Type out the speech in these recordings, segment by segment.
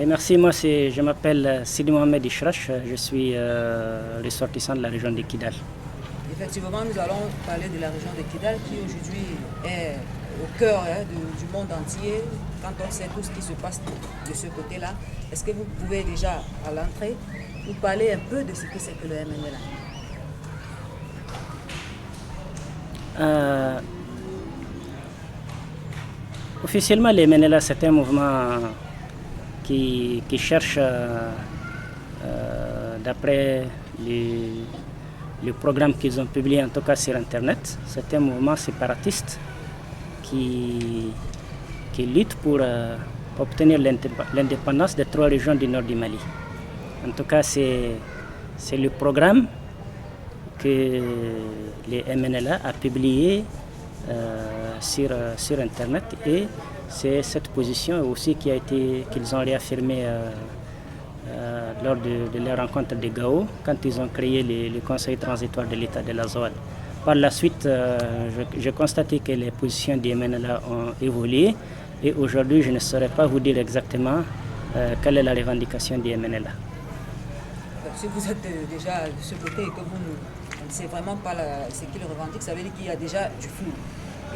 Et merci, je m'appelle Sidi Mohamed Ishrash, je suis ressortissant de la région de Kidal. Effectivement, nous allons parler de la région de Kidal qui aujourd'hui est au cœur du monde entier. Quand on sait tout ce qui se passe de ce côté-là, est-ce que vous pouvez déjà, à l'entrée, nous parler un peu de ce que c'est que le MNLA? Officiellement, le MNLA, c'est un mouvement qui cherche, d'après le programme qu'ils ont publié, en tout cas sur Internet, c'est un mouvement séparatiste qui lutte pour obtenir l'indépendance des 3 régions du nord du Mali. En tout cas, c'est le programme que le MNLA a publié sur Internet, et c'est cette position aussi qu'ils ont réaffirmée lors de leur rencontre de Gao, quand ils ont créé le Conseil transitoire de l'État de la Zouane. Par la suite, j'ai constaté que les positions du MNLA ont évolué, et aujourd'hui je ne saurais pas vous dire exactement quelle est la revendication du MNLA. Si vous êtes déjà de ce côté et que vous ne savez vraiment pas ce qu'ils revendiquent, ça veut dire qu'il y a déjà du flou.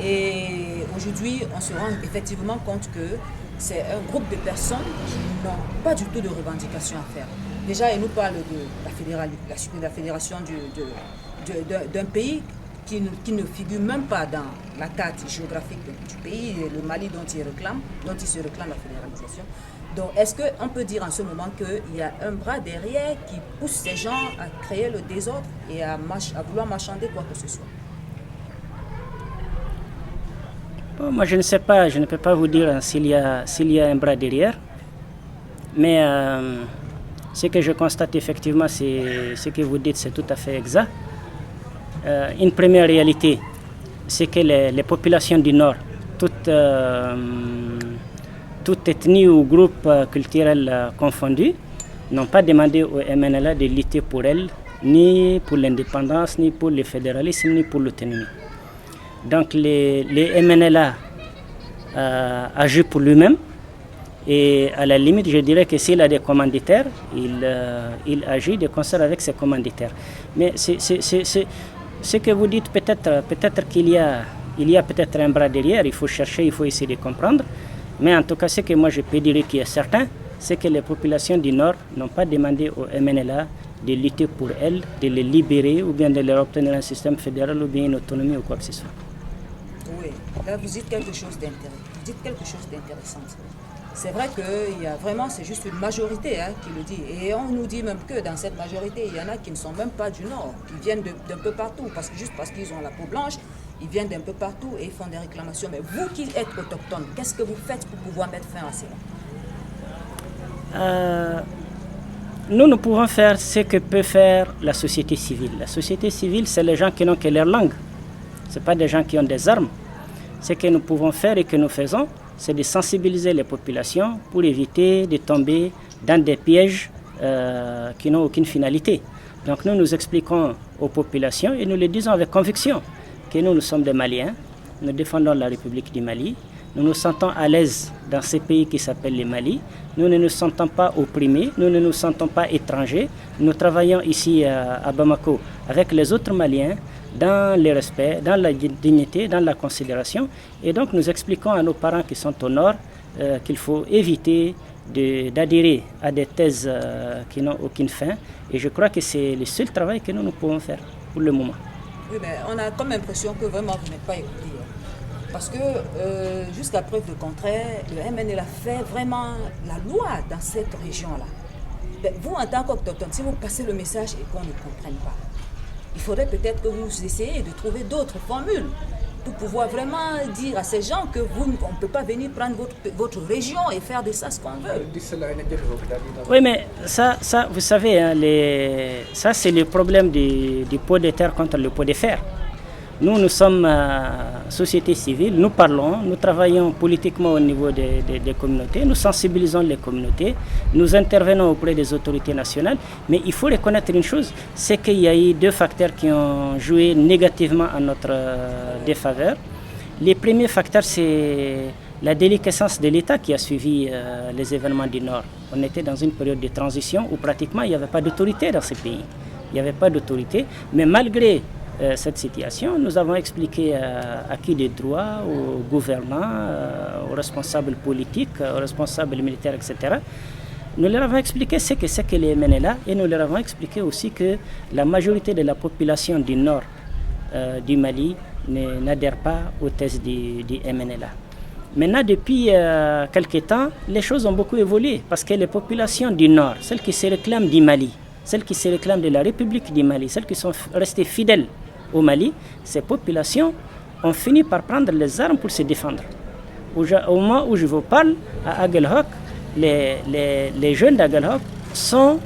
Et aujourd'hui, on se rend effectivement compte que c'est un groupe de personnes qui n'ont pas du tout de revendications à faire. Déjà, ils nous parlent de la fédération d'un pays qui ne figure même pas dans la carte géographique du pays, le Mali dont ils se réclament la fédéralisation. Donc, est-ce qu'on peut dire en ce moment qu'il y a un bras derrière qui pousse ces gens à créer le désordre et à vouloir marchander quoi que ce soit? Bon, moi, je ne sais pas, je ne peux pas vous dire s'il y a un bras derrière, mais ce que je constate effectivement, c'est ce que vous dites, c'est tout à fait exact. Une première réalité, c'est que les populations du Nord, toute ethnie ou groupe culturel confondu, n'ont pas demandé au MNLA de lutter pour elles, ni pour l'indépendance, ni pour le fédéralisme, ni pour l'autonomie. Donc les MNLA agit pour lui-même, et à la limite, je dirais que s'il a des commanditaires, il agit de concert avec ses commanditaires. Mais ce que vous dites, peut-être qu'il y a peut-être un bras derrière, il faut chercher, il faut essayer de comprendre. Mais en tout cas, ce que moi je peux dire qui est certain, c'est que les populations du Nord n'ont pas demandé au MNLA de lutter pour elles, de les libérer ou bien de leur obtenir un système fédéral ou bien une autonomie ou quoi que ce soit. Oui, là vous dites quelque chose d'intéressant. C'est vrai qu'il y a vraiment, c'est juste une majorité qui le dit. Et on nous dit même que dans cette majorité, il y en a qui ne sont même pas du Nord, qui viennent d'un peu partout, juste parce qu'ils ont la peau blanche, ils viennent d'un peu partout et ils font des réclamations. Mais vous qui êtes autochtones, qu'est-ce que vous faites pour pouvoir mettre fin à cela? Nous pouvons faire ce que peut faire la société civile. La société civile, c'est les gens qui n'ont que leur langue. Ce n'est pas des gens qui ont des armes. Ce que nous pouvons faire et que nous faisons, c'est de sensibiliser les populations pour éviter de tomber dans des pièges qui n'ont aucune finalité. Donc nous expliquons aux populations et nous le disons avec conviction que nous sommes des Maliens, nous défendons la République du Mali, nous nous sentons à l'aise dans ce pays qui s'appelle le Mali, nous ne nous sentons pas opprimés, nous ne nous sentons pas étrangers, nous travaillons ici à Bamako avec les autres Maliens, dans le respect, dans la dignité, dans la considération. Et donc nous expliquons à nos parents qui sont au nord qu'il faut éviter d'adhérer à des thèses qui n'ont aucune fin. Et je crois que c'est le seul travail que nous pouvons faire pour le moment. Oui, mais on a comme l'impression que vraiment vous n'êtes pas écouté. Parce que jusqu'à preuve de contraire, le MNLA fait vraiment la loi dans cette région-là. Vous, en tant qu'autochtone, si vous passez le message et qu'on ne comprenne pas, il faudrait peut-être que vous essayez de trouver d'autres formules pour pouvoir vraiment dire à ces gens que on ne peut pas venir prendre votre région et faire de ça ce qu'on veut. Oui, mais ça vous savez, hein, ça c'est le problème du pot de terre contre le pot de fer. Nous sommes société civile, nous parlons, nous travaillons politiquement au niveau des communautés, nous sensibilisons les communautés, nous intervenons auprès des autorités nationales, mais il faut reconnaître une chose, c'est qu'il y a eu 2 facteurs qui ont joué négativement à notre défaveur. Le premier facteur, c'est la déliquescence de l'État qui a suivi les événements du Nord. On était dans une période de transition où pratiquement il n'y avait pas d'autorité dans ces pays. Il n'y avait pas d'autorité, mais malgré cette situation, nous avons expliqué à qui des droits, aux gouvernants, aux responsables politiques, aux responsables militaires, etc. Nous leur avons expliqué ce que c'est que les MNLA et nous leur avons expliqué aussi que la majorité de la population du nord du Mali n'adhère pas aux thèses du MNLA. Maintenant, depuis quelques temps, les choses ont beaucoup évolué parce que les populations du nord, celles qui se réclament du Mali, celles qui se réclament de la République du Mali, celles qui sont restées fidèles au Mali, ces populations ont fini par prendre les armes pour se défendre. Au moment où je vous parle, à Aguelhok, les jeunes d'Aguelhok sont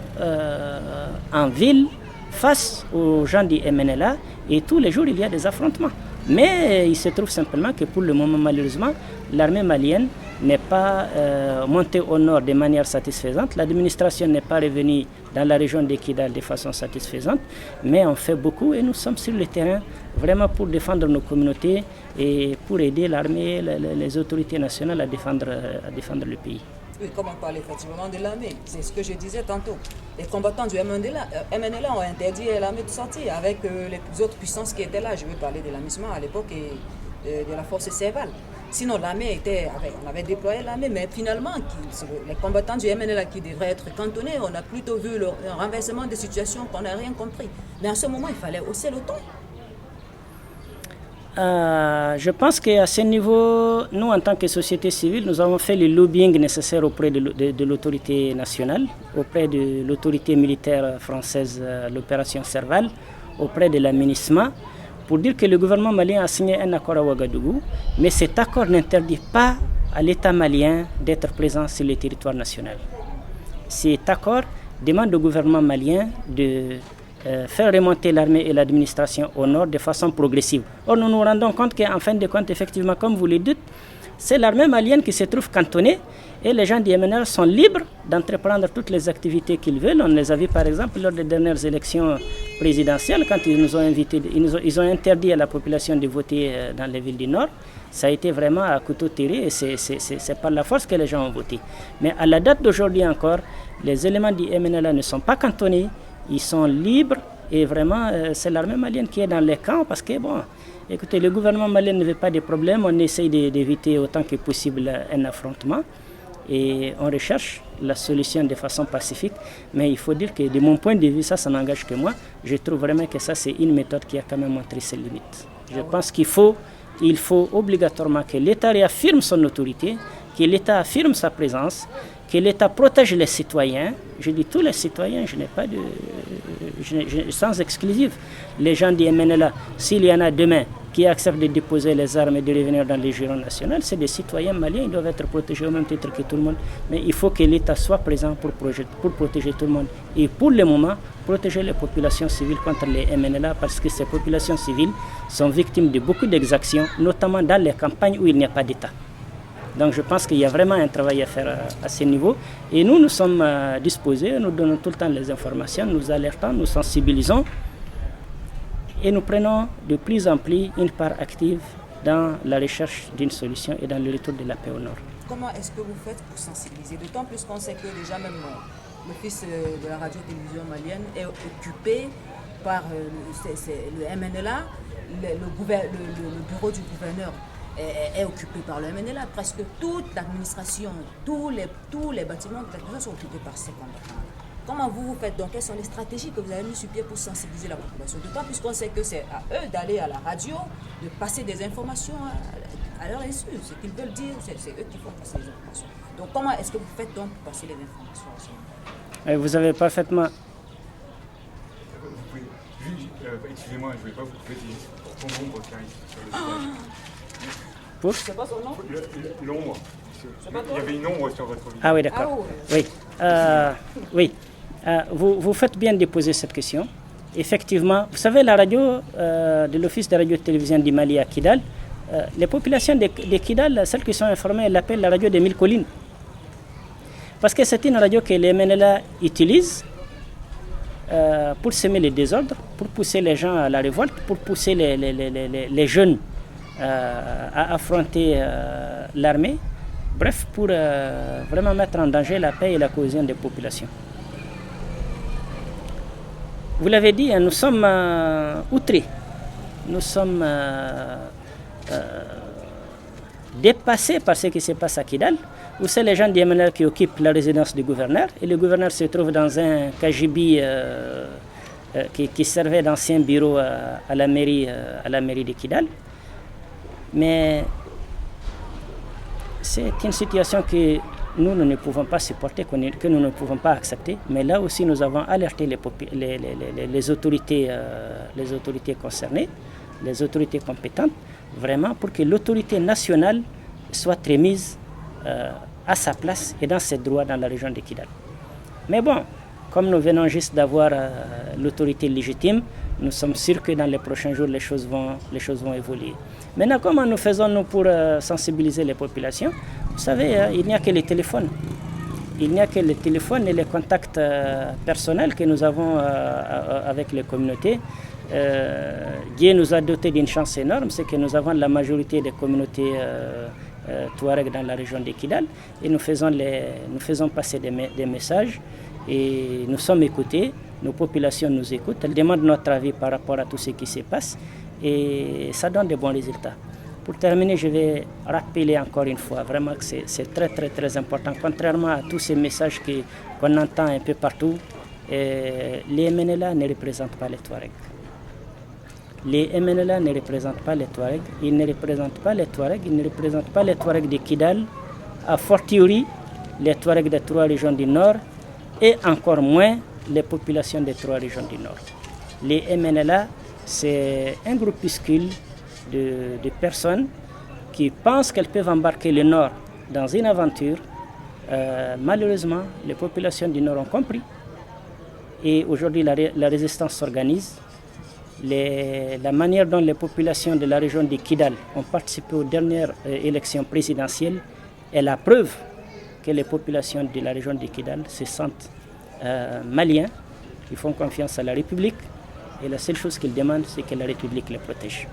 en ville face aux gens du MNLA et tous les jours il y a des affrontements. Mais il se trouve simplement que pour le moment, malheureusement, l'armée malienne n'est pas montée au nord de manière satisfaisante. L'administration n'est pas revenue dans la région de Kidal de façon satisfaisante, mais on fait beaucoup et nous sommes sur le terrain vraiment pour défendre nos communautés et pour aider l'armée, les autorités nationales à défendre le pays. Oui, comme on parle effectivement de l'armée, c'est ce que je disais tantôt. Les combattants du MNLA ont interdit à l'armée de sortir avec les autres puissances qui étaient là. Je veux parler de la MISMA à l'époque et de la force Serval. Sinon, l'armée on avait déployé l'armée, mais finalement, les combattants du MNLA qui devraient être cantonnés, on a plutôt vu un renversement de situation qu'on n'a rien compris. Mais en ce moment, il fallait hausser le ton. Je pense qu'à ce niveau, nous, en tant que société civile, nous avons fait le lobbying nécessaire auprès de l'autorité nationale, auprès de l'autorité militaire française, l'opération Serval, auprès de la MINISMA, pour dire que le gouvernement malien a signé un accord à Ouagadougou, mais cet accord n'interdit pas à l'État malien d'être présent sur le territoire national. Cet accord demande au gouvernement malien de faire remonter l'armée et l'administration au nord de façon progressive. Or, nous nous rendons compte qu'en fin de compte, effectivement, comme vous le dites, c'est l'armée malienne qui se trouve cantonnée et les gens du MNL sont libres d'entreprendre toutes les activités qu'ils veulent. On les a vus par exemple lors des dernières élections présidentielles quand ils nous ont invités, ils ont interdit à la population de voter dans les villes du Nord. Ça a été vraiment à couteau tiré et c'est par la force que les gens ont voté. Mais à la date d'aujourd'hui encore, les éléments du MNL ne sont pas cantonnés. Ils sont libres et vraiment c'est l'armée malienne qui est dans les camps parce que bon, écoutez, le gouvernement malien ne veut pas de problème, on essaye d'éviter autant que possible un affrontement et on recherche la solution de façon pacifique, mais il faut dire que de mon point de vue, ça n'engage que moi, je trouve vraiment que ça c'est une méthode qui a quand même montré ses limites. Je pense qu'il faut obligatoirement que l'État réaffirme son autorité, que l'État affirme sa présence, que l'État protège les citoyens. Je dis tous les citoyens, je n'ai pas de... sans exclusive. Les gens du MNLA, s'il y en a demain qui acceptent de déposer les armes et de revenir dans les giron nationales, c'est des citoyens maliens, ils doivent être protégés au même titre que tout le monde. Mais il faut que l'État soit présent pour protéger tout le monde. Et pour le moment, protéger les populations civiles contre les MNLA parce que ces populations civiles sont victimes de beaucoup d'exactions, notamment dans les campagnes où il n'y a pas d'État. Donc je pense qu'il y a vraiment un travail à faire à ce niveau. Et nous sommes disposés, nous donnons tout le temps les informations, nous alertons, nous sensibilisons. Et nous prenons de plus en plus une part active dans la recherche d'une solution et dans le retour de la paix au Nord. Comment est-ce que vous faites pour sensibiliser? D'autant plus qu'on sait que déjà même l'office de la radio-télévision malienne est occupé par le MNLA, le bureau du gouverneur est occupé par le MNLA. Presque toute l'administration, tous les bâtiments de l'administration sont occupés par ces combattants. Comment vous faites donc? Quelles sont les stratégies que vous avez mises sur pied pour sensibiliser la population? D'autant plus qu'on sait que c'est à eux d'aller à la radio, de passer des informations à leur insu. Ce qu'ils veulent dire, c'est eux qui font passer les informations. Donc comment est-ce que vous faites donc pour passer les informations? Vous avez parfaitement... Excusez-moi, je ne vais pas vous couper, c'est pour l'ombre qui arrive sur le stage. Pour C'est pas son nom? L'ombre. Il y avait une ombre sur votre vidéo. Ah oui, d'accord. Oui. Vous faites bien de poser cette question. Effectivement, vous savez, la radio de l'Office de radio-télévision du Mali à Kidal, les populations de Kidal, celles qui sont informées, elles l'appellent la radio des 1000 collines. Parce que c'est une radio que les MNLA utilisent pour semer les désordres, pour pousser les gens à la révolte, pour pousser les jeunes à affronter l'armée, bref, pour vraiment mettre en danger la paix et la cohésion des populations. Vous l'avez dit, nous sommes outrés, nous sommes dépassés par ce qui se passe à Kidal, où c'est les gens du MNL qui occupent la résidence du gouverneur, et le gouverneur se trouve dans un KGB qui servait d'ancien bureau à la mairie de Kidal. Mais c'est une situation que nous ne pouvons pas supporter, que nous ne pouvons pas accepter. Mais là aussi, nous avons alerté les autorités concernées, les autorités compétentes, vraiment pour que l'autorité nationale soit remise à sa place et dans ses droits dans la région de Kidal. Mais bon, comme nous venons juste d'avoir l'autorité légitime, nous sommes sûrs que dans les prochains jours, les choses vont évoluer. Maintenant, comment nous faisons-nous pour sensibiliser les populations? Vous savez, il n'y a que les téléphones. Il n'y a que les téléphones et les contacts personnels que nous avons avec les communautés. Dieu nous a dotés d'une chance énorme, c'est que nous avons la majorité des communautés Touareg dans la région de Kidal et nous faisons passer des messages et nous sommes écoutés, nos populations nous écoutent, elles demandent notre avis par rapport à tout ce qui se passe et ça donne de bons résultats. Pour terminer, je vais rappeler encore une fois vraiment que c'est très très très important, contrairement à tous ces messages qu'on entend un peu partout, les MNLA ne représentent pas les Touaregs. Les MNLA ne représentent pas les Touaregs, ils ne représentent pas les Touaregs, ils ne représentent pas les Touaregs de Kidal, a fortiori les Touaregs des 3 régions du Nord et encore moins les populations des 3 régions du Nord. Les MNLA, c'est un groupuscule de personnes qui pensent qu'elles peuvent embarquer le Nord dans une aventure. Malheureusement, les populations du Nord ont compris et aujourd'hui la résistance s'organise. La manière dont les populations de la région de Kidal ont participé aux dernières élections présidentielles est la preuve que les populations de la région de Kidal se sentent maliens, ils font confiance à la République et la seule chose qu'ils demandent, c'est que la République les protège.